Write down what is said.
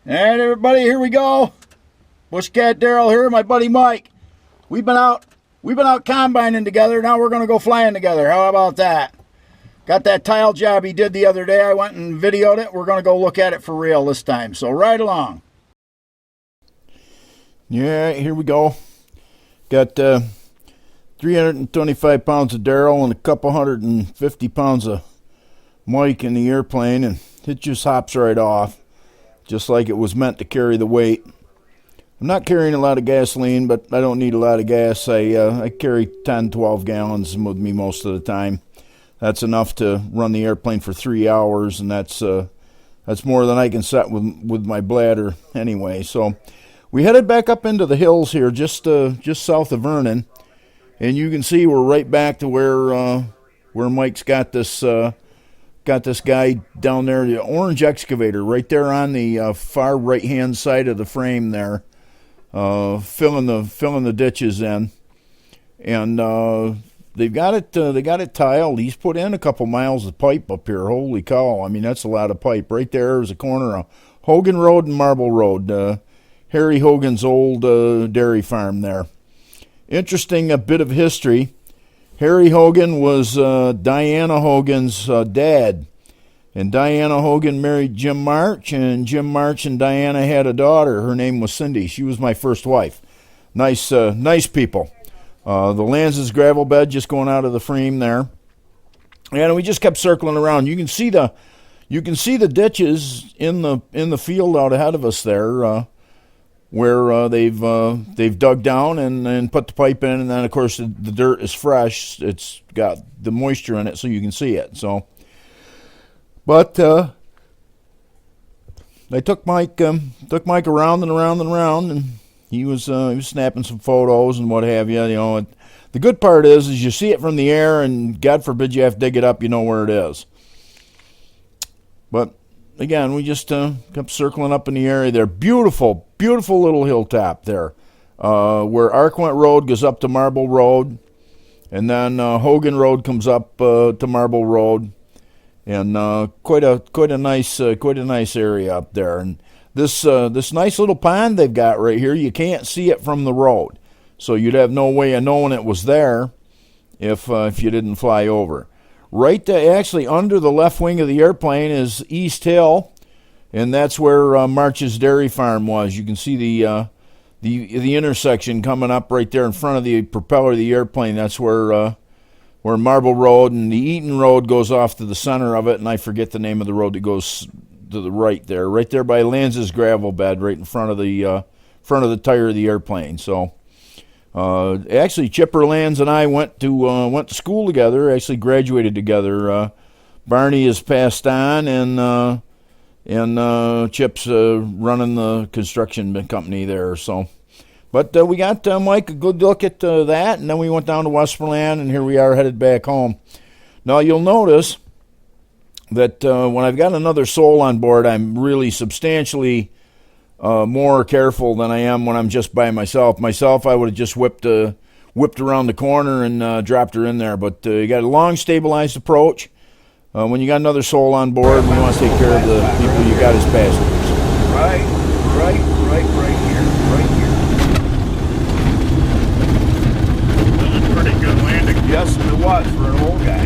And everybody, here we go. BushCat Daryl here, my buddy Mike. We've been out combining together. Now we're gonna go flying together. How about that? Got that tile job he did the other day. I went and videoed it. We're gonna go look at it for real this time. So ride along. Yeah, here we go. Got 325 pounds of Daryl and a couple 150 pounds of Mike in the airplane, and it just hops right off, just like it was meant to carry the weight. I'm not carrying a lot of gasoline, but I don't need a lot of gas. I carry 10, 12 gallons with me most of the time. That's enough to run the airplane for 3 hours, and that's more than I can set with my bladder anyway. So we headed back up into the hills here, just south of Vernon, and you can see we're right back to where Mike's got this guy down there, the orange excavator, right there on the far right-hand side of the frame there, filling the ditches in, and they got it tiled. He's put in a couple miles of pipe up here. Holy cow! I mean, that's a lot of pipe. Right there is a corner of Hogan Road and Marble Road, Harry Hogan's old dairy farm there. Interesting bit of history. Harry Hogan was Diana Hogan's dad, and Diana Hogan married Jim March, and Jim March and Diana had a daughter. Her name was Cindy. She was my first wife. Nice people. The Lanz's gravel bed just going out of the frame there, and we just kept circling around. You can see the ditches in the field out ahead of us there, where they've dug down and put the pipe in, and then of course the dirt is fresh. It's got the moisture in it, so you can see it. So, but I took Mike around and around and around, and he was snapping some photos and what have you. You know, the good part is you see it from the air, and God forbid you have to dig it up, you know where it is. But again, we just kept circling up in the area there. Beautiful, beautiful little hilltop there, where Arquent Road goes up to Marble Road, and then Hogan Road comes up to Marble Road, and quite a nice area up there. And this nice little pond they've got right here, you can't see it from the road, so you'd have no way of knowing it was there if you didn't fly over. Right actually under the left wing of the airplane is East Hill, and that's where March's dairy farm was. You can see the intersection coming up right there in front of the propeller of the airplane. That's where Marble Road and the Eaton Road goes off to the center of it, and I forget the name of the road that goes to the right there by Lanz's gravel bed, right in front of the tire of the airplane. So. Actually, Chipper Lanz and I went to school together. Actually, graduated together. Barney has passed on, and Chip's running the construction company there. So, but we got Mike a good look at that, and then we went down to Westmoreland, and here we are headed back home. Now you'll notice that when I've got another soul on board, I'm really substantially more careful than I am when I'm just by myself. I would have just whipped around the corner and dropped her in there. But you got a long, stabilized approach. When you got another soul on board, we want to take care of the people you got as passengers. Right here. That was a pretty good landing. Yes, it was for an old guy.